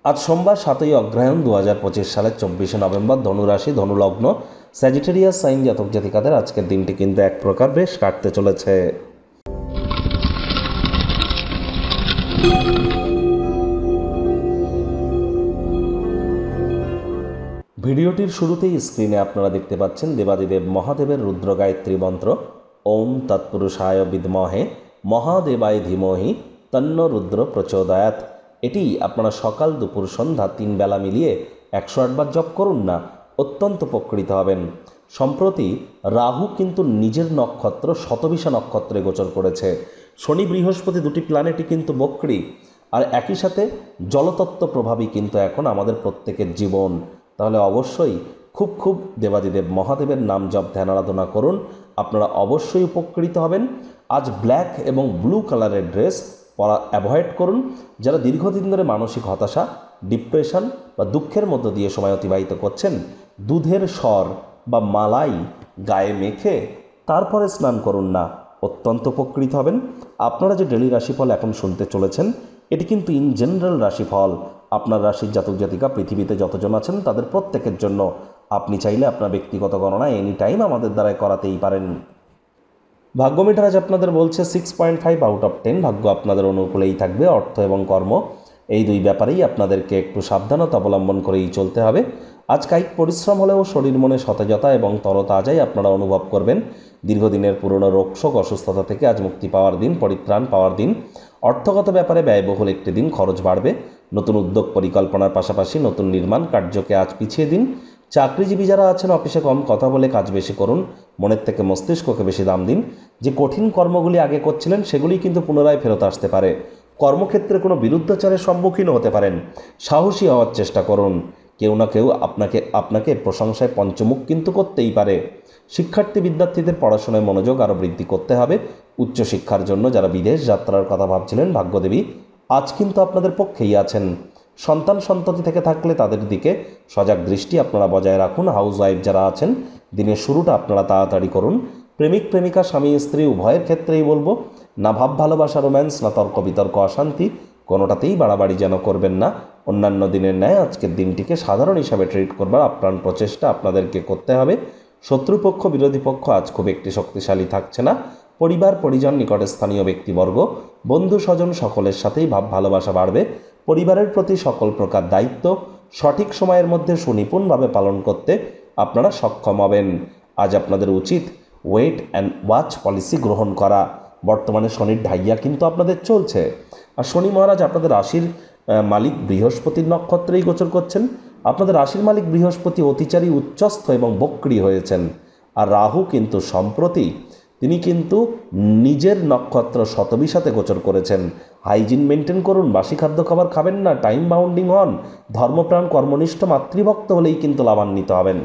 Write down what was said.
আজ সোমবার 7ই অগ্রহায়ণ 2025 সালের 24শে নভেম্বর, ধনুরাশি, ধনুলগ্ন, স্যাজিটেরিয়াস সাইন জাতক জাতিকাদের আজকের দিনটি কিন্তু এক প্রকার বেশ কাটতে চলেছে। ভিডিওটির শুরুতেই স্ক্রিনে আপনারা দেখতে পাচ্ছেন দেবাদিদেব মহাদেবের রুদ্র গায়ত্রী মন্ত্র ওম তৎপুরুষায় বিদ্মহে মহাদেবায় ধীমহি তন্ন রুদ্র প্রচোদয়াৎ। এটি আপনারা সকাল দুপুর সন্ধ্যা 3 বেলা মিলিয়ে 108 বার জপ করুন না, অত্যন্ত উপকৃত হবেন। সম্প্রতি রাহু কিন্তু নিজের নক্ষত্র শতবিশা নক্ষত্রে গোচর করেছে। শনি বৃহস্পতি দুটি প্ল্যানেটই কিন্তু বক্রী, আর একই সাথে জলতত্ত্ব প্রভাবই কিন্তু এখন আমাদের প্রত্যেকের জীবন। তাহলে অবশ্যই খুব দেবাদিদেব মহাদেবের নাম জপ ধ্যান আরাধনা করুন, আপনারা অবশ্যই উপকৃত হবেন। আজ ব্ল্যাক এবং ব্লু কালারের ড্রেস পরা অ্যাভয়েড করুন। যারা দীর্ঘদিন ধরে মানসিক হতাশা, ডিপ্রেশন বা দুঃখের মধ্য দিয়ে সময় অতিবাহিত করছেন, দুধের স্বর বা মালাই গায়ে মেখে তারপরে স্নান করুন না, অত্যন্ত উপকৃত হবেন। আপনারা যে ডেলি রাশিফল এখন শুনতে চলেছেন, এটি কিন্তু ইন জেনারেল রাশিফল। আপনার রাশির জাতক জাতিকা পৃথিবীতে যতজন আছেন তাদের প্রত্যেকের জন্য। আপনি চাইলে আপনার ব্যক্তিগত গণনা এনি টাইম আমাদের দ্বারাই করাতেই পারেন। ভাগ্য মিটার আজ আপনাদের বলছে 6.5 আউট অফ 10। ভাগ্য আপনাদের অনুকূলেই থাকবে। অর্থ এবং কর্ম এই দুই ব্যাপারেই আপনাদেরকে একটু সাবধানতা অবলম্বন করেই চলতে হবে। আজ কায়িক পরিশ্রম হলেও শরীর মনে সতেজতা এবং তরতাজাই আপনারা অনুভব করবেন। দীর্ঘদিনের পুরনো রোগশোক অসুস্থতা থেকে আজ মুক্তি পাওয়ার দিন, পরিত্রাণ পাওয়ার দিন। অর্থগত ব্যাপারে ব্যয়বহুল একটি দিন, খরচ বাড়বে। নতুন উদ্যোগ পরিকল্পনার পাশাপাশি নতুন নির্মাণ কার্যকে আজ পিছিয়ে দিন। চাকরিজীবী যারা আছেন অফিসে কম কথা বলে কাজ বেশি করুন, মনের থেকে মস্তিষ্ককে বেশি দাম দিন। যে কঠিন কর্মগুলি আগে করছিলেন সেগুলি কিন্তু পুনরায় ফেরত আসতে পারে। কর্মক্ষেত্রে কোনো বিরুদ্ধাচারের সম্মুখীন হতে পারেন, সাহসী হওয়ার চেষ্টা করুন। কেউ না কেউ আপনাকে প্রশংসায় পঞ্চমুখ কিন্তু করতেই পারে। শিক্ষার্থী বিদ্যার্থীদের পড়াশোনায় মনোযোগ আরও বৃদ্ধি করতে হবে। উচ্চশিক্ষার জন্য যারা বিদেশ যাত্রার কথা ভাবছিলেন, ভাগ্যদেবী আজ কিন্তু আপনাদের পক্ষেই আছেন। সন্তান সন্ততি থেকে থাকলে তাদের দিকে সজাগ দৃষ্টি আপনারা বজায় রাখুন। হাউস ওয়াইফ যারা আছেন, দিনের শুরুটা আপনারা তাড়াতাড়ি করুন। প্রেমিক প্রেমিকা স্বামী স্ত্রী উভয়ের ক্ষেত্রেই বলবো, না ভাব ভালোবাসা রোম্যান্স, না তর্ক বিতর্ক অশান্তি, কোনোটাতেই বাড়াবাড়ি যেন করবেন না। অন্যান্য দিনের ন্যায় আজকের দিনটিকে সাধারণ হিসাবে ট্রিট করবার আপ্রাণ প্রচেষ্টা আপনাদেরকে করতে হবে। শত্রুপক্ষ বিরোধী পক্ষ আজ খুব একটি শক্তিশালী থাকছে না। পরিবার পরিজন নিকটে স্থানীয় ব্যক্তিবর্গ বন্ধু স্বজন সকলের সাথেই ভাব ভালোবাসা বাড়বে। পরিবারের প্রতি সকল প্রকার দায়িত্ব সঠিক সময়ের মধ্যে সুনিপুণভাবে পালন করতে আপনারা সক্ষম হবেন। আজ আপনাদের উচিত ওয়েট অ্যান্ড ওয়াচ পলিসি গ্রহণ করা। বর্তমানে শনির ঢাইয়া কিন্তু আপনাদের চলছে, আর শনি মহারাজ আপনাদের রাশির মালিক বৃহস্পতির নক্ষত্রেই গোচর করছেন। আপনাদের রাশির মালিক বৃহস্পতি অতিচারী, উচ্চস্থ এবং বক্রী হয়েছেন। আর রাহু কিন্তু সম্প্রতি তিনি কিন্তু নিজের নক্ষত্র শতবিশাতে গোচর করেছেন। হাইজিন মেনটেন করুন, বাসি খাদ্য খাবার খাবেন না, টাইম বাউন্ডিং হন, ধর্মপ্রাণ কর্মনিষ্ঠ মাতৃভক্ত হলেই কিন্তু লাভান্বিত হবেন।